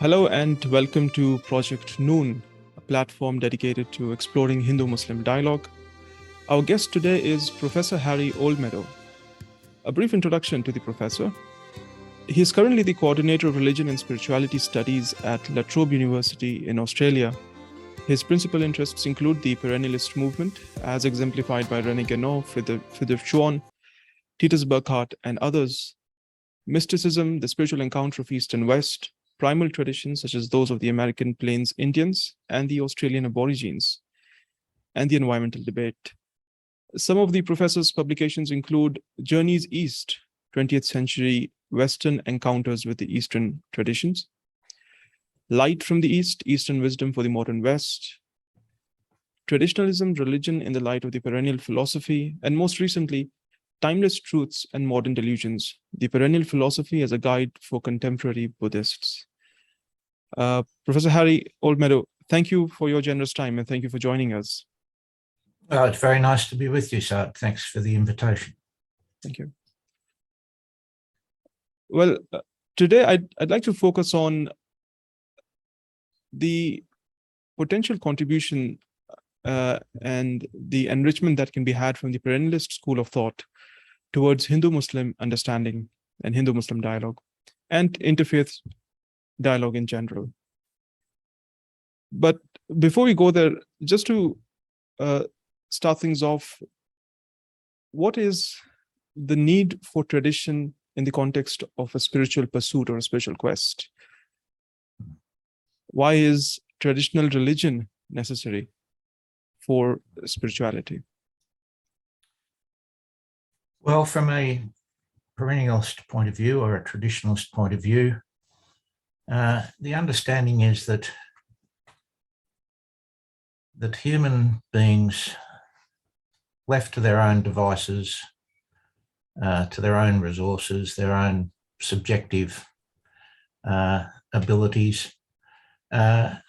Hello and welcome to Project Noon, a platform dedicated to exploring Hindu-Muslim dialogue. Our guest today is Professor Harry Oldmeadow. A brief introduction to the professor. He is currently the coordinator of religion and spirituality studies at Trobe University in Australia. His principal interests include the perennialist movement, as exemplified by René Guénon, Frithjof Schuon, Titus Burckhardt, and others, mysticism, the spiritual encounter of East and West, primal traditions such as those of the American Plains Indians and the Australian Aborigines, and the environmental debate. Some of the professor's publications include Journeys East, 20th Century Western Encounters with the Eastern Traditions, Light from the East, Eastern Wisdom for the Modern West, Traditionalism, Religion in the Light of the Perennial Philosophy, and most recently, Timeless Truths and Modern Delusions, the Perennial Philosophy as a Guide for Contemporary Buddhists. Professor Harry Oldmeadow, thank you for your generous time and thank you for joining us. Well, it's very nice to be with you, sir. Thanks for the invitation. Thank you. Well, today I'd like to focus on the potential contribution and the enrichment that can be had from the perennialist school of thought towards Hindu-Muslim understanding and Hindu-Muslim dialogue and interfaith dialogue in general. But before we go there, just to start things off, what is the need for tradition in the context of a spiritual pursuit or a spiritual quest? Why is traditional religion necessary for spirituality? Well, from a perennialist point of view or a traditionalist point of view, the understanding is that human beings left to their own devices, to their own resources, their own subjective abilities, are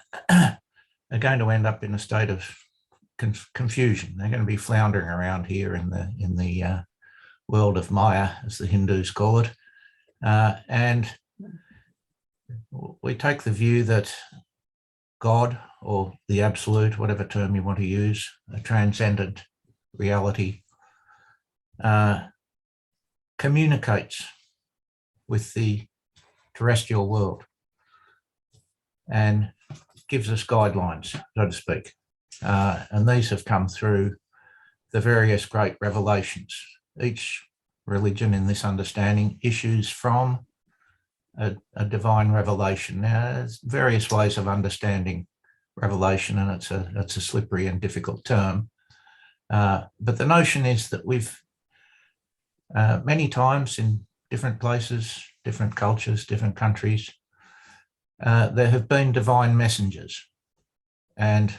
going to end up in a state of confusion. They're going to be floundering around here in the world of Maya, as the Hindus call it, and we take the view that God, or the absolute, whatever term you want to use, a transcendent reality, communicates with the terrestrial world and gives us guidelines, so to speak. And these have come through the various great revelations. Each religion in this understanding issues from a divine revelation. Now, there's various ways of understanding revelation, and it's a slippery and difficult term. But the notion is that we've many times in different places, different cultures, different countries, there have been divine messengers, and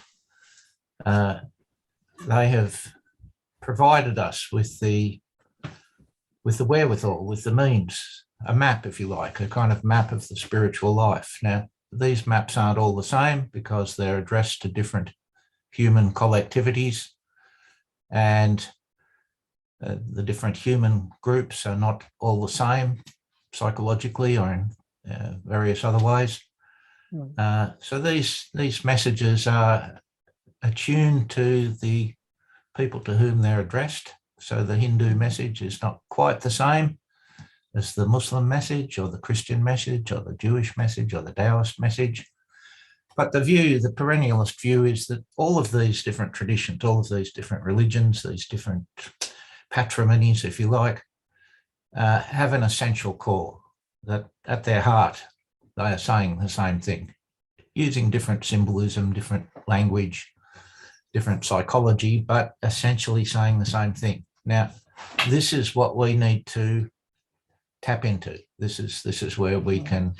they have provided us with the wherewithal, with the means, a map, if you like, a kind of map of the spiritual life. Now, these maps aren't all the same because they're addressed to different human collectivities, and the different human groups are not all the same psychologically or in various other ways. So these messages are attuned to the people to whom they're addressed. So the Hindu message is not quite the same as the Muslim message or the Christian message or the Jewish message or the Taoist message. But the perennialist view is that all of these different traditions, all of these different religions, these different patrimonies, if you like, have an essential core, that at their heart, they are saying the same thing, using different symbolism, different language, different psychology, but essentially saying the same thing. Now, this is what we need to tap into. This is where we can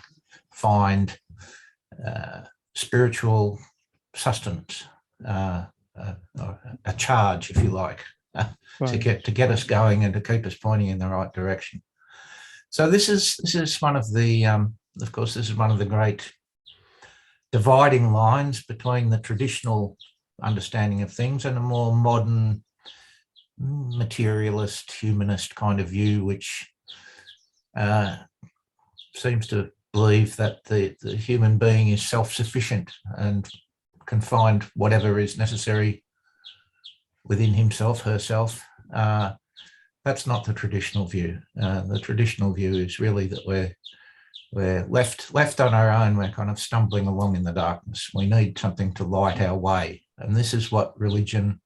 find spiritual sustenance, a charge, if you like, to get us going and to keep us pointing in the right direction. So this is one of the, of course, this is one of the great dividing lines between the traditional understanding of things and a more modern materialist, humanist kind of view, which seems to believe that the human being is self-sufficient and can find whatever is necessary within himself, herself. That's not the traditional view. The traditional view is really that we're left on our own. We're kind of stumbling along in the darkness. We need something to light our way, and this is what religion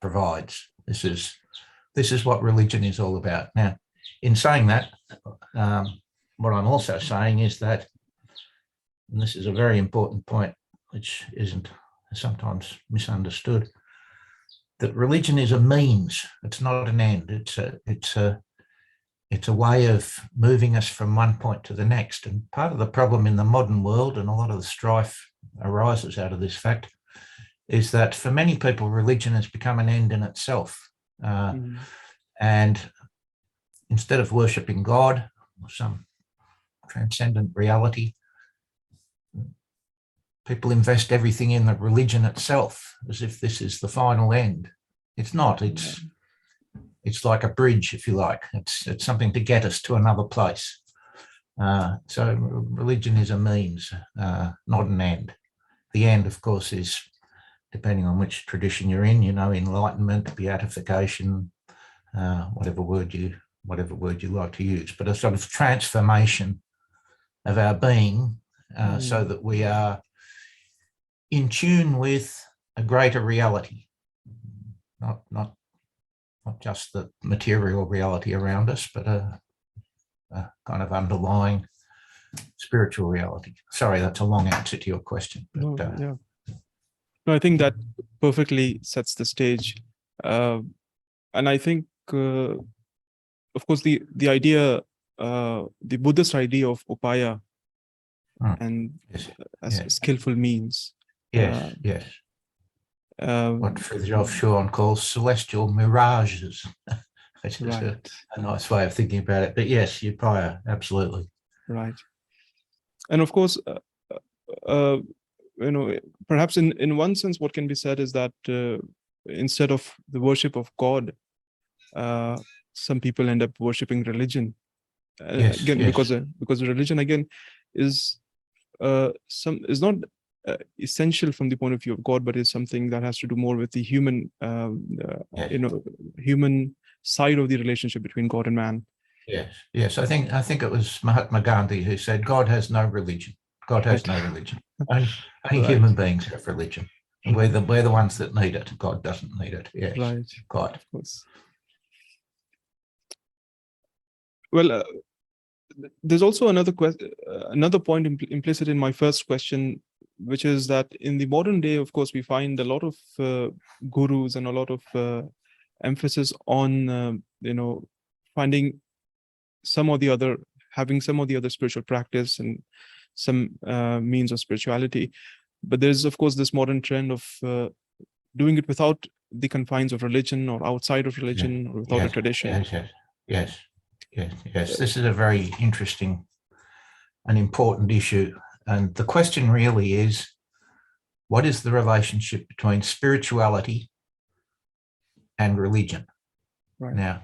provides. This is what religion is all about. Now, in saying that, what I'm also saying is that, and this is a very important point, which isn't sometimes misunderstood, that religion is a means. It's not an end. It's a way of moving us from one point to the next. And part of the problem in the modern world, and a lot of the strife arises out of this fact, is that for many people, religion has become an end in itself. And instead of worshipping God or some transcendent reality, people invest everything in the religion itself as if this is the final end. It's not. It's like a bridge, if you like. It's something to get us to another place. So religion is a means, not an end. The end, of course, is, depending on which tradition you're in, enlightenment, beatification, whatever word you like to use, but a sort of transformation of our being, so that we are in tune with a greater reality, not just the material reality around us, but a kind of underlying spiritual reality. Sorry, that's a long answer to your question. But, No, I think that perfectly sets the stage. And I think, of course, the idea, the Buddhist idea of upaya and as skillful means. Yes. What Frithjof Schuon calls celestial mirages, which is a nice way of thinking about it. But yes, upaya, absolutely. Right. And of course, perhaps in one sense, what can be said is that instead of the worship of God, some people end up worshipping religion. Because religion again is not essential from the point of view of God, but is something that has to do more with the human, human side of the relationship between God and man. Yes. I think it was Mahatma Gandhi who said, "God has no religion. God has no religion. Only human beings have religion. And we're the ones that need it. God doesn't need it." Yes. Right. God. Of course. Well, there's also another point implicit in my first question, which is that in the modern day, of course, we find a lot of gurus and a lot of emphasis on finding having some of the other spiritual practice and some means of spirituality. But there's, of course, this modern trend of doing it without the confines of religion or outside of religion or without a tradition. Yes. This is a very interesting and important issue. And the question really is, what is the relationship between spirituality and religion? Right. Now,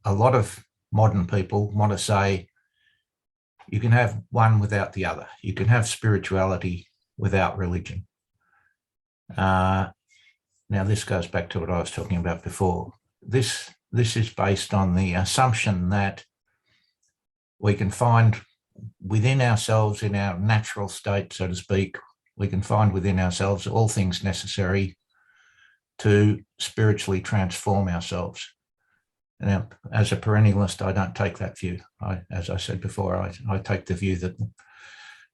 a lot of modern people want to say you can have one without the other. You can have spirituality without religion. Now, this goes back to what I was talking about before. This is based on the assumption that we can find within ourselves, in our natural state, so to speak, we can find within ourselves all things necessary to spiritually transform ourselves. Now, as a perennialist, I don't take that view. As I said before, I take the view that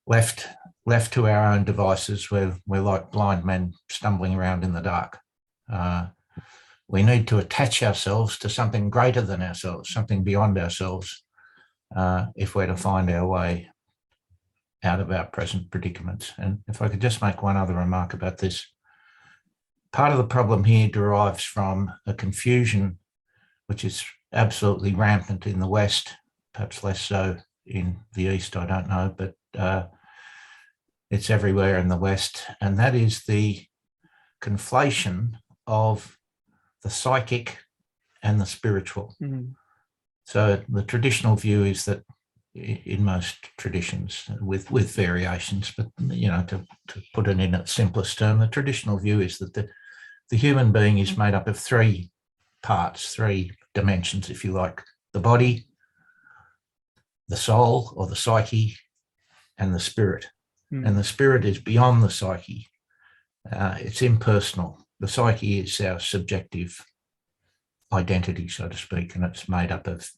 left to our own devices, we're like blind men stumbling around in the dark. We need to attach ourselves to something greater than ourselves, something beyond ourselves, if we're to find our way out of our present predicaments. And if I could just make one other remark about this, part of the problem here derives from a confusion which is absolutely rampant in the West, perhaps less so in the East, I don't know, but it's everywhere in the West. And that is the conflation of the psychic and the spiritual. Mm-hmm. So the traditional view is that in most traditions, with variations. But to put it in its simplest term, the traditional view is that the human being is made up of three parts, three dimensions, if you like: the body, the soul or the psyche, and the spirit. And the spirit is beyond the psyche. It's impersonal. The psyche is our subjective identity, so to speak, and it's made up of,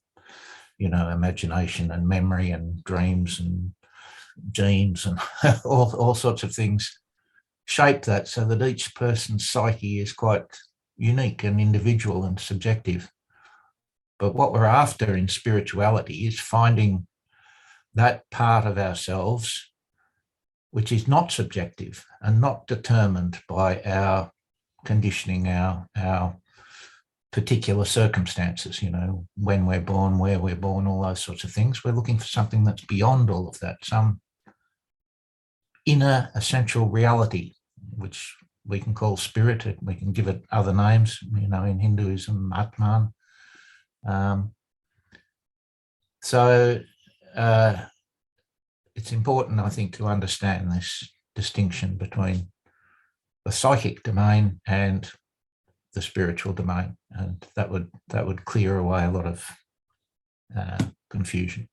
imagination and memory and dreams and genes and all sorts of things shape that, so that each person's psyche is quite unique and individual and subjective. But what we're after in spirituality is finding that part of ourselves which is not subjective and not determined by our conditioning, our particular circumstances, when we're born, where we're born, all those sorts of things. We're looking for something that's beyond all of that, some inner essential reality, which we can call spirit. We can give it other names, in Hinduism, Atman. So it's important, I think, to understand this distinction between the psychic domain and the spiritual domain, and that would clear away a lot of confusion.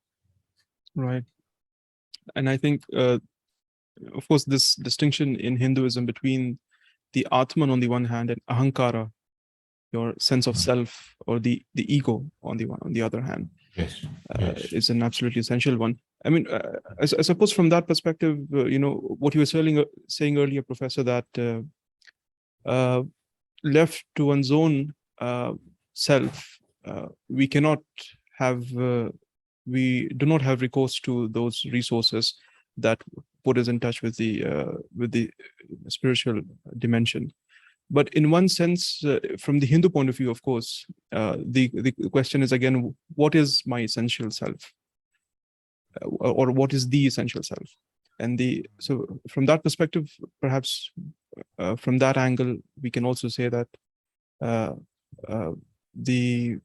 Right. And I think, of course, this distinction in Hinduism between the Atman on the one hand and Ahankara, your sense of self, or the ego on the other hand, yes. is an absolutely essential one. I mean, I suppose from that perspective, what you were saying earlier, Professor, that left to one's own self, we do not have recourse to those resources that put us in touch with the spiritual dimension. But in one sense, from the Hindu point of view, of course, the question is again, what is my essential self, or what is the essential self? And so from that perspective, perhaps from that angle, we can also say that the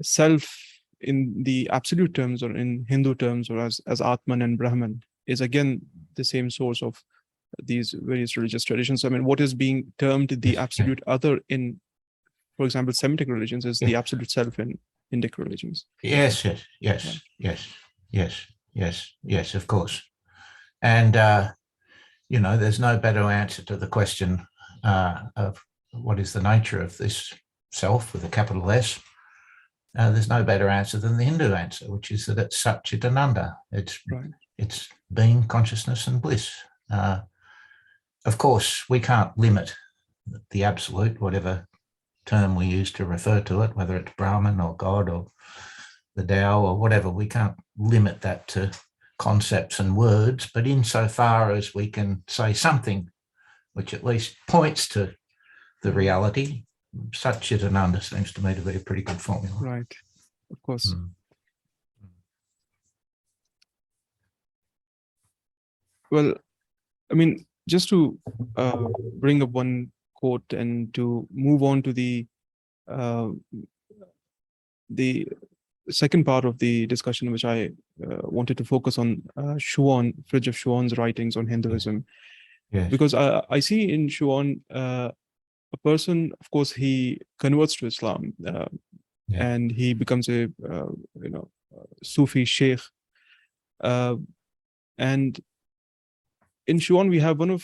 self in the absolute terms, or in Hindu terms, or as Atman and Brahman, is again the same source of these various religious traditions. I mean, what is being termed the absolute other in, for example, Semitic religions is the absolute self in Indic religions. Yes, of course. And, there's no better answer to the question of what is the nature of this self with a capital S. There's no better answer than the Hindu answer, which is that it's Satchitananda. It's being, consciousness, and bliss. Of course, we can't limit the absolute, whatever term we use to refer to it, whether it's Brahman or God or the Tao or whatever. We can't limit that to concepts and words, but insofar as we can say something which at least points to the reality, Satchitananda seems to me to be a pretty good formula. Right, of course. Well, I mean, just to bring up one quote and to move on to the second part of the discussion, which I wanted to focus on Frithjof Schuon's writings on Hinduism. Yes. Because I see in Schuon a person, of course, he converts to Islam and he becomes a Sufi sheikh. And in Schuon, we have one of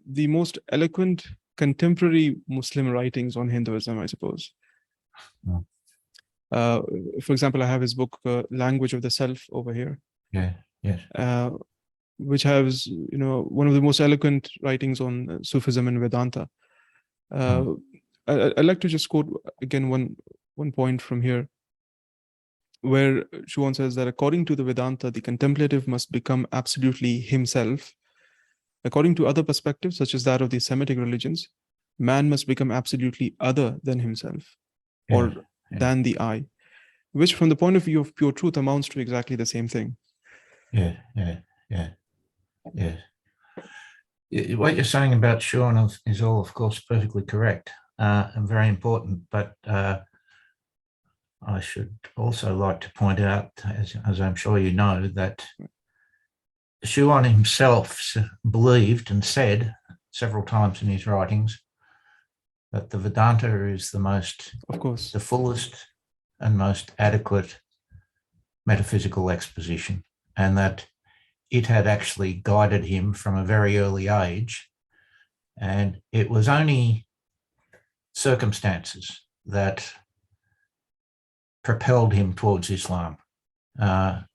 the most eloquent contemporary Muslim writings on Hinduism, I suppose. For example, I have his book, Language of the Self, over here. Which has, one of the most eloquent writings on Sufism and Vedanta. I'd like to just quote again one point from here, where Schuon says that according to the Vedanta, the contemplative must become absolutely himself. According to other perspectives, such as that of the Semitic religions, man must become absolutely other than himself, or than the I, which from the point of view of pure truth amounts to exactly the same thing. What you're saying about Schuon is all, of course, perfectly correct and very important. But I should also like to point out, as I'm sure you know, that Schuon himself believed and said several times in his writings that the Vedanta is the fullest and most adequate metaphysical exposition, and that it had actually guided him from a very early age. And it was only circumstances that propelled him towards Islam. And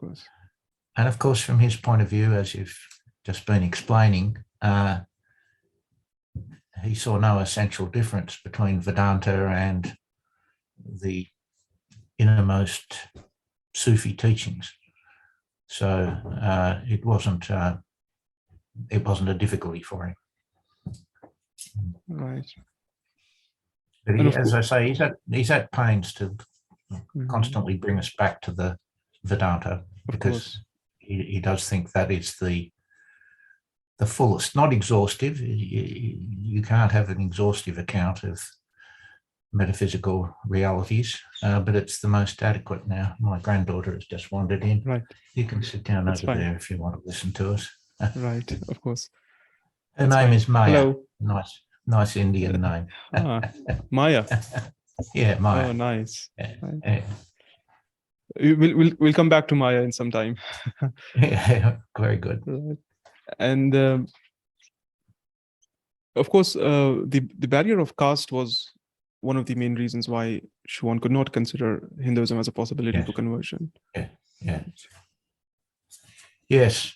of course, from his point of view, as you've just been explaining, he saw no essential difference between Vedanta and the innermost Sufi teachings. So it wasn't a difficulty for him. Right. But as I say, he's at pains to constantly bring us back to the Vedanta, because he does think that it's the fullest, not exhaustive. You can't have an exhaustive account of metaphysical realities, but it's the most adequate now. My granddaughter has just wandered in. Right. You can sit down over there if you want to listen to us. Right, of course. Her name is Maya. Hello. Nice Indian name. Maya. Yeah, Maya. Oh, nice. Yeah. We'll come back to Maya in some time. Yeah, very good. Right. And of course, the barrier of caste was one of the main reasons why Schuon could not consider Hinduism as a possibility for conversion. Yeah. Yes.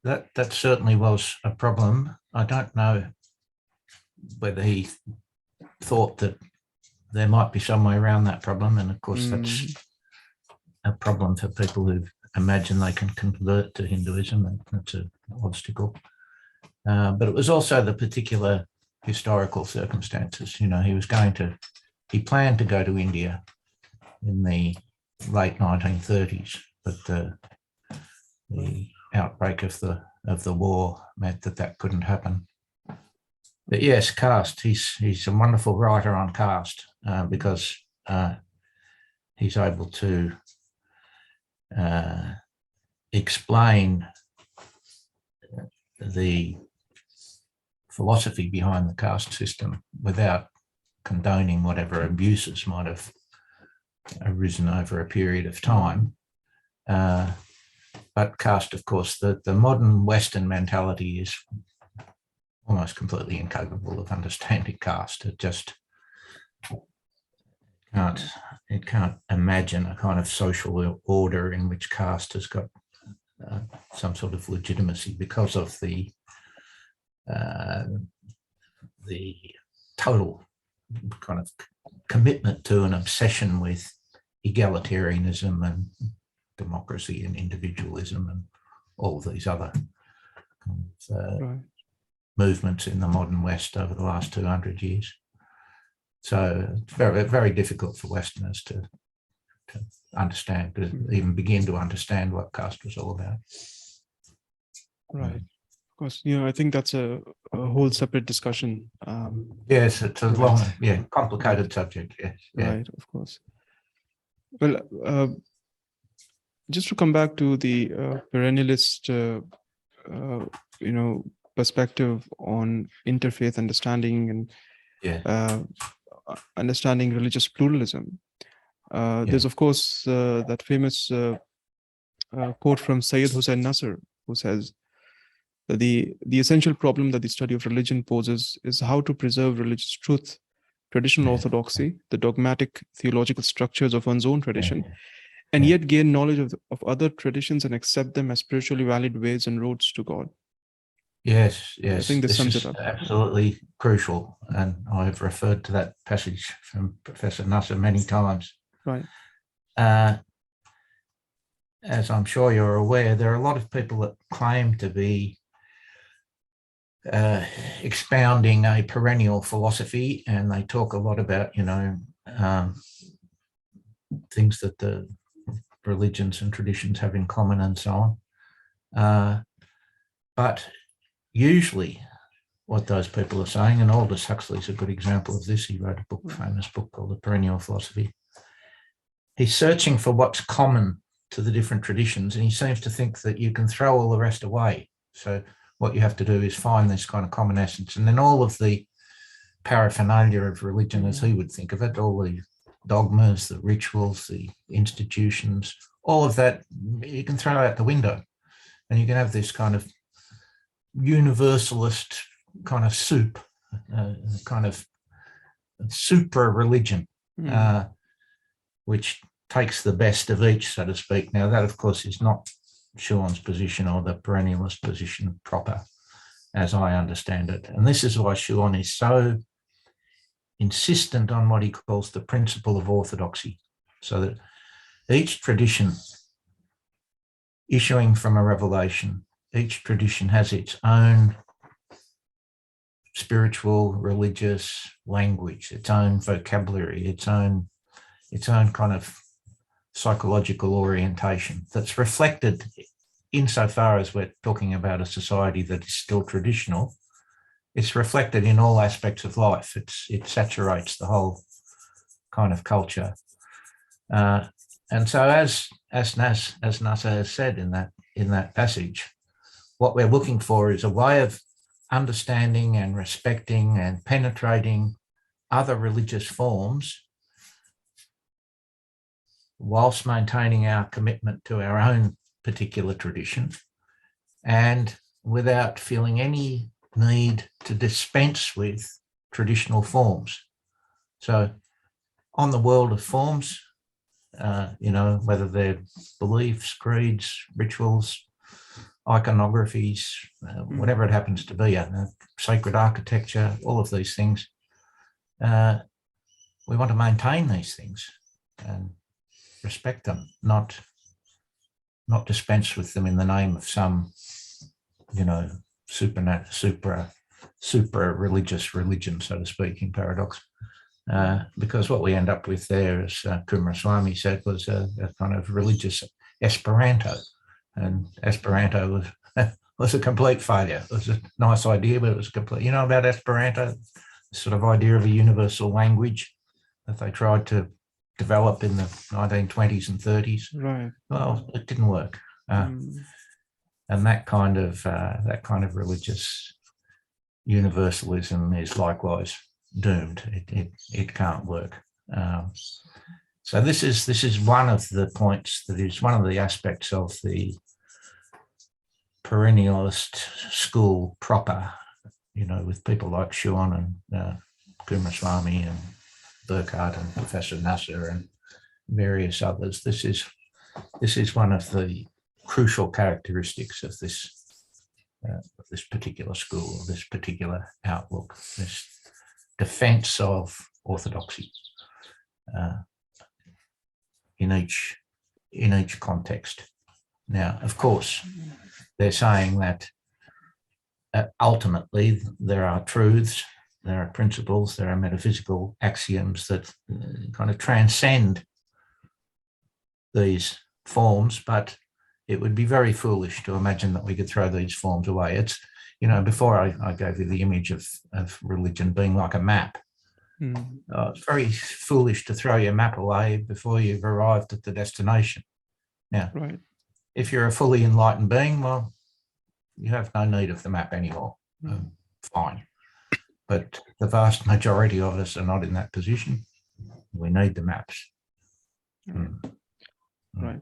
That certainly was a problem. I don't know whether he thought that there might be some way around that problem. And of course, that's a problem for people who imagine they can convert to Hinduism, and that's an obstacle. But it was also the particular historical circumstances. You know, he planned to go to India in the late 1930s, but the outbreak of the war meant that couldn't happen. But yes, caste. He's a wonderful writer on caste because he's able to explain the philosophy behind the caste system without condoning whatever abuses might have arisen over a period of time. But caste, of course, the modern Western mentality is almost completely incapable of understanding caste. It just can't imagine a kind of social order in which caste has got some sort of legitimacy because of the total kind of commitment to an obsession with egalitarianism and democracy and individualism and all of these other movements in the modern West over the last 200 years. So it's very, very difficult for Westerners to understand, to even begin to understand what caste was all about. Right. Of course, I think that's a whole separate discussion. Yes, it's a long, complicated subject. Yes. Yeah. Right, of course. Well, just to come back to the perennialist, perspective on interfaith understanding and understanding religious pluralism. There's, of course, that famous quote from Sayyid Hussain Nasr, who says that the essential problem that the study of religion poses is how to preserve religious truth, traditional orthodoxy, the dogmatic theological structures of one's own tradition, and yet gain knowledge of other traditions and accept them as spiritually valid ways and roads to God. Yes. I think this sums it up. Absolutely crucial. And I've referred to that passage from Professor Nasser many times. Right. As I'm sure you're aware, there are a lot of people that claim to be expounding a perennial philosophy, and they talk a lot about, things that the religions and traditions have in common and so on. But usually what those people are saying. And Aldous Huxley's a good example of this. He wrote a book, famous book called The Perennial Philosophy. He's searching for what's common to the different traditions, and he seems to think that you can throw all the rest away. So what you have to do is find this kind of common essence, and then all of the paraphernalia of religion, as he would think of it, all the dogmas, the rituals, the institutions, all of that you can throw out the window, and you can have this kind of universalist kind of soup, kind of supra religion, which takes the best of each, so to speak. Now, that, of course, is not Schuon's position or the perennialist position proper, as I understand it. And this is why Schuon is so insistent on what he calls the principle of orthodoxy, so that each tradition issuing from a revelation, each tradition has its own spiritual, religious language, its own vocabulary, its own kind of psychological orientation that's reflected, insofar as we're talking about a society that is still traditional, it's reflected in all aspects of life. It saturates the whole kind of culture. And so as Nasser has said in that passage, what we're looking for is a way of understanding and respecting and penetrating other religious forms whilst maintaining our commitment to our own particular tradition and without feeling any need to dispense with traditional forms. So on the world of forms, whether they're beliefs, creeds, rituals, iconographies, whatever it happens to be, sacred architecture, all of these things, we want to maintain these things and respect them, not dispense with them in the name of some, super religious religion, so to speak, in paradox. Because what we end up with there, as Coomaraswamy said, was a kind of religious Esperanto, and Esperanto was a complete failure. It was a nice idea, but it was complete. You know about Esperanto, the sort of idea of a universal language that they tried to develop in the 1920s and 30s. Right. Well, it didn't work, and that kind of religious universalism is likewise doomed. It can't work. So this is one of the points, that is one of the aspects of the perennialist school proper, with people like Schuon and Coomaraswamy and Burckhardt and Professor Nasser and various others. This is one of the crucial characteristics of this particular school, this particular outlook, this defense of orthodoxy in each context. Now, of course, they're saying that ultimately there are truths, there are principles, there are metaphysical axioms that kind of transcend these forms, but it would be very foolish to imagine that we could throw these forms away. It's, before I gave you the image of religion being like a map. It's very foolish to throw your map away before you've arrived at the destination. Now, right. If you're a fully enlightened being, well, you have no need of the map anymore. Fine. But the vast majority of us are not in that position. We need the maps. Right.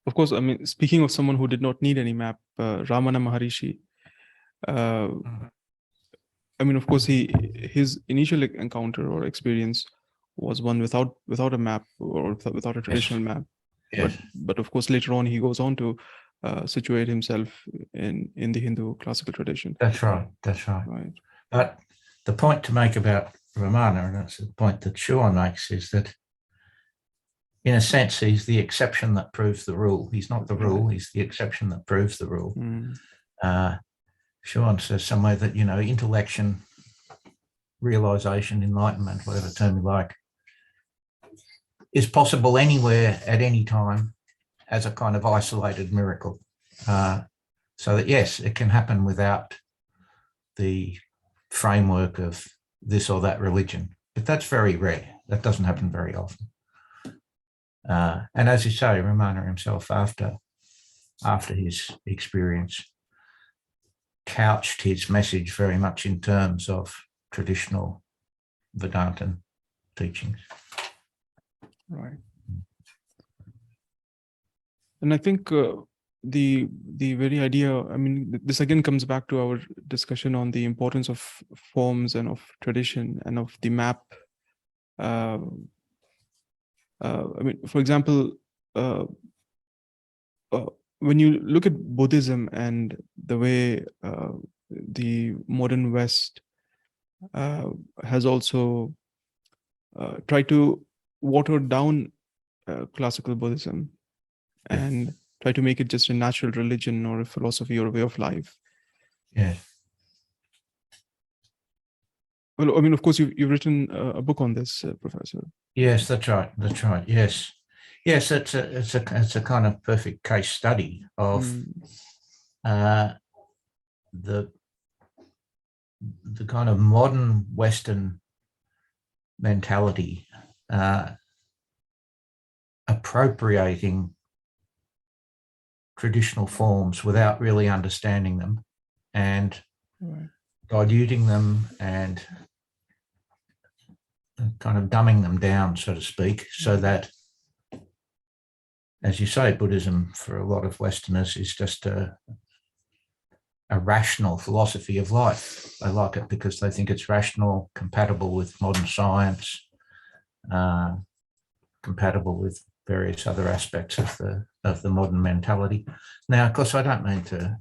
Of course, speaking of someone who did not need any map, Ramana Maharishi, of course, his initial encounter or experience was one without a map or without a traditional map. Yes. But of course, later on, he goes on to situate himself in the Hindu classical tradition. That's right. Right. But the point to make about Ramana, and that's the point that Schuon makes, is that in a sense, he's the exception that proves the rule. He's not the rule, he's the exception that proves the rule. Schuon says somewhere that, intellection, realization, enlightenment, whatever term you like, is possible anywhere at any time as a kind of isolated miracle. So that, yes, it can happen without the framework of this or that religion. But that's very rare. That doesn't happen very often. And as you say, Ramana himself, after his experience, couched his message very much in terms of traditional Vedantan teachings. Right. And I think the very idea, I mean, this again comes back to our discussion on the importance of forms and of tradition and of the map. I mean, for example, when you look at Buddhism and the way the modern West has also tried to water down classical Buddhism and try to make it just a natural religion or a philosophy or a way of life. Yes. Well, I mean, of course, you've written a book on this, Professor. Yes, that's right. That's right. Yes, yes. It's a kind of perfect case study of the kind of modern Western mentality appropriating traditional forms without really understanding them and diluting them and kind of dumbing them down, so to speak, so that, as you say, Buddhism for a lot of Westerners is just a rational philosophy of life. They like it because they think it's rational, compatible with modern science, compatible with various other aspects of the modern mentality. Now, of course, I don't mean to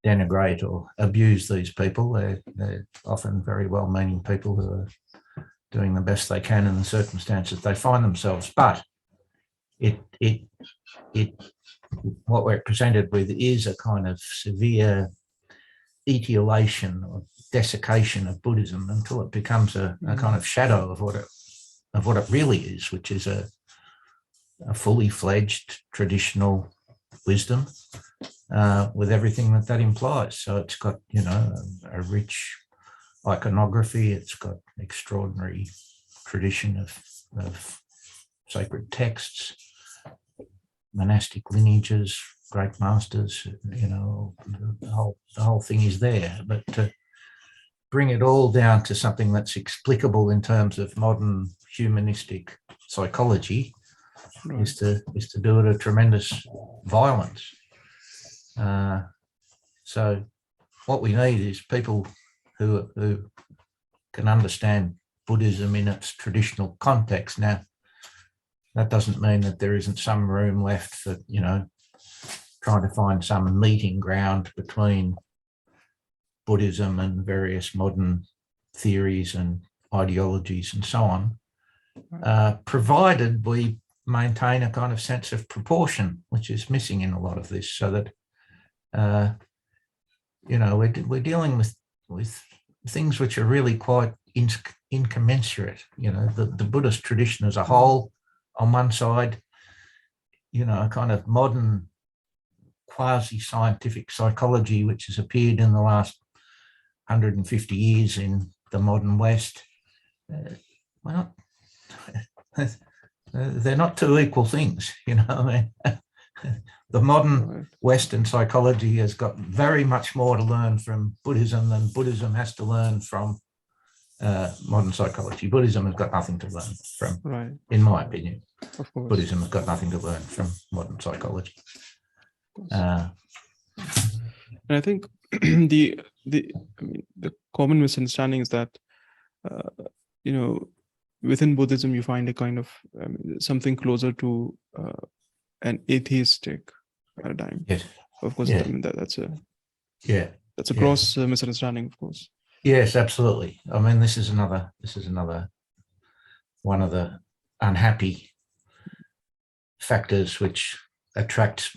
denigrate or abuse these people. They're often very well-meaning people who are doing the best they can in the circumstances they find themselves. But what we're presented with is a kind of severe etiolation or desiccation of Buddhism until it becomes a kind of shadow of what it really is, which is a fully fledged traditional wisdom with everything that implies. So it's got, a rich iconography. It's got extraordinary tradition of sacred texts, monastic lineages, great masters. The whole thing is there. But to bring it all down to something that's explicable in terms of modern humanistic psychology is to do it a tremendous violence. So what we need is people who can understand Buddhism in its traditional context. Now, that doesn't mean that there isn't some room left for, trying to find some meeting ground between Buddhism and various modern theories and ideologies and so on, provided we maintain a kind of sense of proportion, which is missing in a lot of this, so that we're dealing with things which are really quite incommensurate. The Buddhist tradition as a whole on one side, a kind of modern quasi-scientific psychology which has appeared in the last 150 years in the modern West. They're not two equal things, The modern Western psychology has got very much more to learn from Buddhism than Buddhism has to learn from modern psychology. Buddhism has got nothing to learn from, in my opinion. Of course. Buddhism has got nothing to learn from modern psychology. And I think the common misunderstanding is that within Buddhism you find a kind of something closer to an atheistic paradigm. Yes. Of course, Yeah. That's a that's a gross misunderstanding, of course. Yes, absolutely. I mean, this is another one of the unhappy factors which attract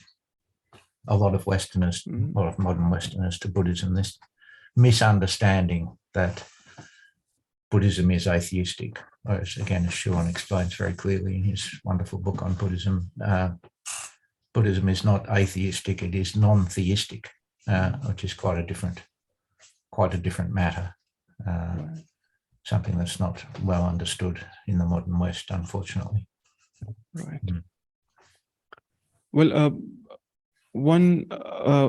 a lot of Westerners, a lot of modern Westerners to Buddhism, this misunderstanding that Buddhism is atheistic. As Schuon explains very clearly in his wonderful book on Buddhism, Buddhism is not atheistic, it is non-theistic, which is quite a different quite a different matter, something that's not well understood in the modern West, unfortunately. Right. Well, one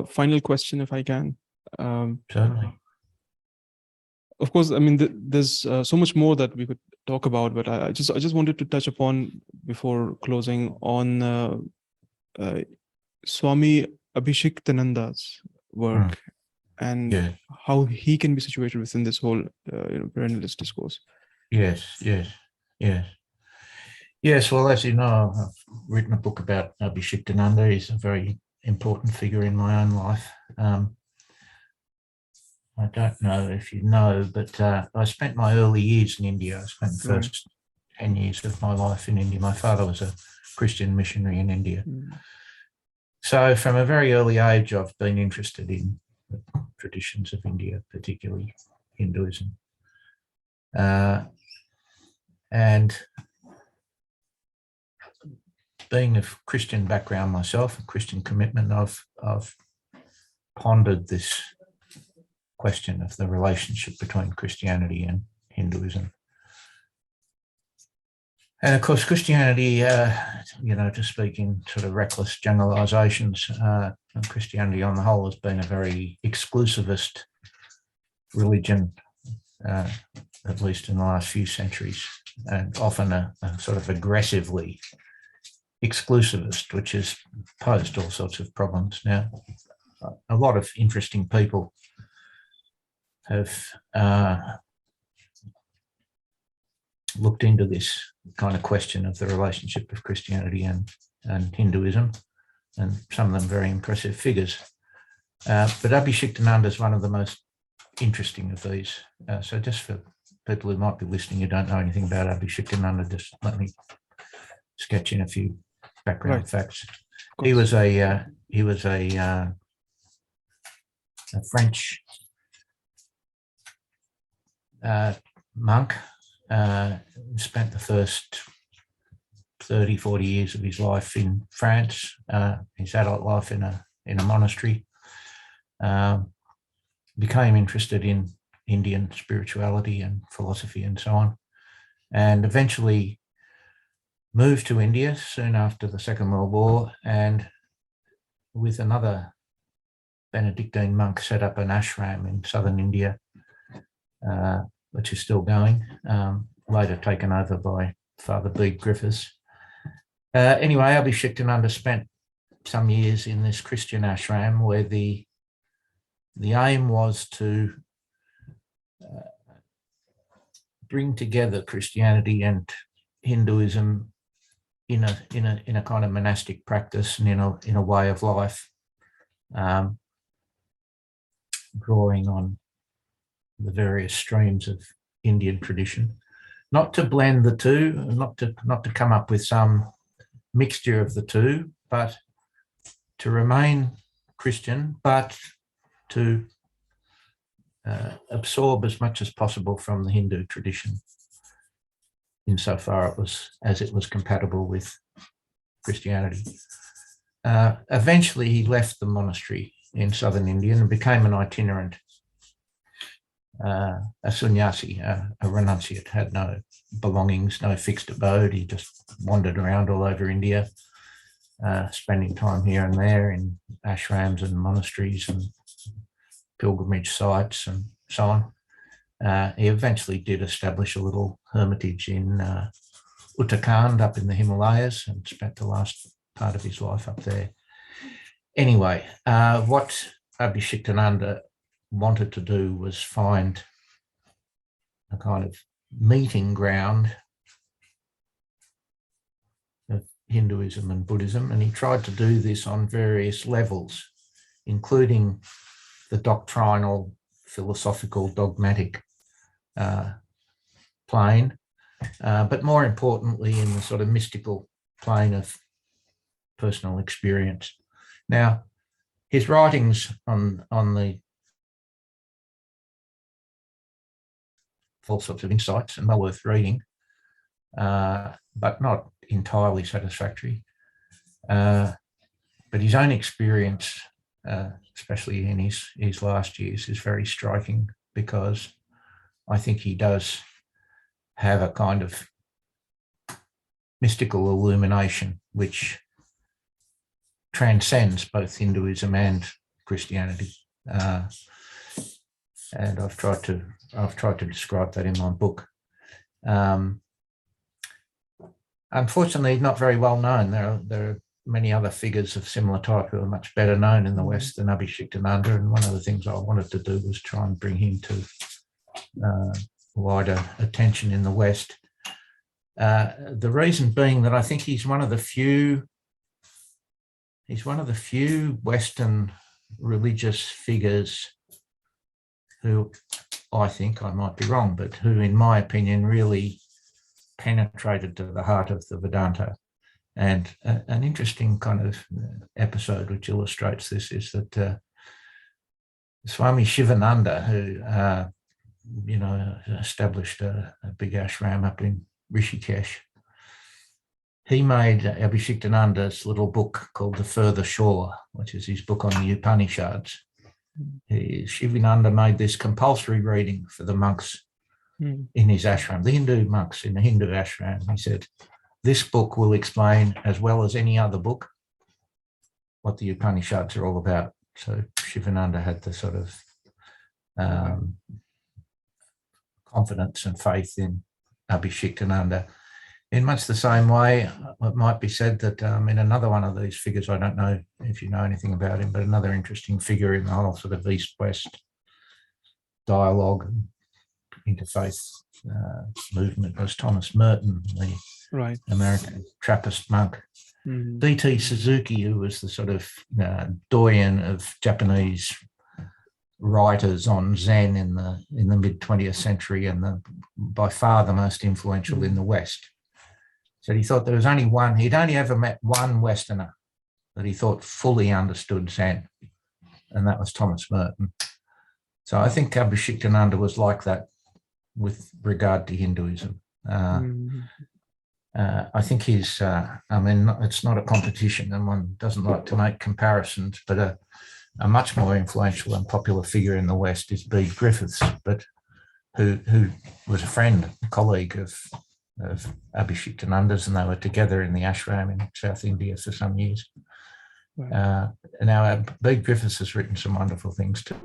final question, if I can. Certainly. Of course, I mean, there's so much more that we could talk about, but I just wanted to touch upon, before closing, on Swami Abhishektananda's work and how he can be situated within this whole perennialist discourse. Yes. Well, as you know, I've written a book about Abhishektananda. He's a very important figure in my own life. I don't know if you know, but I spent my early years in India. I spent the first 10 years of my life in India. My father was a Christian missionary in India. So from a very early age, I've been interested in the traditions of India, particularly Hinduism. And being of Christian background myself, a Christian commitment, I've pondered this question of the relationship between Christianity and Hinduism. And of course, Christianity, to speak in sort of reckless generalizations, Christianity on the whole has been a very exclusivist religion, at least in the last few centuries, and often a sort of aggressively exclusivist, which has posed all sorts of problems. Now, a lot of interesting people have looked into this kind of question of the relationship of Christianity and Hinduism, and some of them very impressive figures. But Abhishektananda is one of the most interesting of these. So just for people who might be listening who don't know anything about Abhishektananda, just let me sketch in a few background facts. He was a French monk, spent the first 30, 40 years of his life in France, his adult life in a monastery, became interested in Indian spirituality and philosophy and so on, and eventually moved to India soon after the Second World War, and with another Benedictine monk set up an ashram in southern India, which is still going, later taken over by Father Bede Griffiths. Anyway, Abhishektananda spent some years in this Christian ashram where the aim was to bring together Christianity and Hinduism in a kind of monastic practice and in a way of life, drawing on the various streams of Indian tradition, not to blend the two, not to come up with some mixture of the two, but to remain Christian, but to absorb as much as possible from the Hindu tradition, insofar as it was compatible with Christianity. Eventually, he left the monastery in southern India and became an itinerant, a sannyasi, a renunciate, had no belongings, no fixed abode. He just wandered around all over India, spending time here and there in ashrams and monasteries and pilgrimage sites and so on. He eventually did establish a little hermitage in Uttarakhand up in the Himalayas and spent the last part of his life up there. Anyway, what Abhishektananda wanted to do was find a kind of meeting ground of Hinduism and Buddhism, and he tried to do this on various levels, including the doctrinal, philosophical, dogmatic plane, but more importantly in the sort of mystical plane of personal experience. Now, his writings on the all sorts of insights and well worth reading, but not entirely satisfactory. But his own experience, especially in his last years, is very striking. because I think he does have a kind of mystical illumination which transcends both Hinduism and Christianity. And I've tried to describe that in my book. Unfortunately, not very well known. There are many other figures of similar type who are much better known in the West than Abhishektananda, and one of the things I wanted to do was try and bring him to wider attention in the West. The reason being that I think he's one of the few Western religious figures who, I think, I might be wrong, but who, in my opinion, really penetrated to the heart of the Vedanta. And an interesting kind of episode which illustrates this is that Swami Shivananda, who established a big ashram up in Rishikesh, he made Abhishektananda's little book called The Further Shore, which is his book on the Upanishads. Shivananda made this compulsory reading for the monks in his ashram, the Hindu monks in the Hindu ashram. He said, this book will explain, as well as any other book, what the Upanishads are all about. So Shivananda had the sort of confidence and faith in Abhishektananda. In much the same way, it might be said that in another one of these figures, I don't know if you know anything about him, but another interesting figure in the whole sort of East-West dialogue, interfaith movement was Thomas Merton, the American Trappist monk. D.T. Suzuki, who was the sort of doyen of Japanese writers on Zen in the mid-20th century and by far the most influential in the West. So he thought there was only one, he'd only ever met one Westerner that he thought fully understood Zen, and that was Thomas Merton. So I think Abhishektananda was like that with regard to Hinduism. I think he's, it's not a competition and one doesn't like to make comparisons, but a much more influential and popular figure in the West is Bede Griffiths, but who was a friend, a colleague of Abhishektananda's, and they were together in the ashram in South India for some years. Now, Bede Griffiths has written some wonderful things too.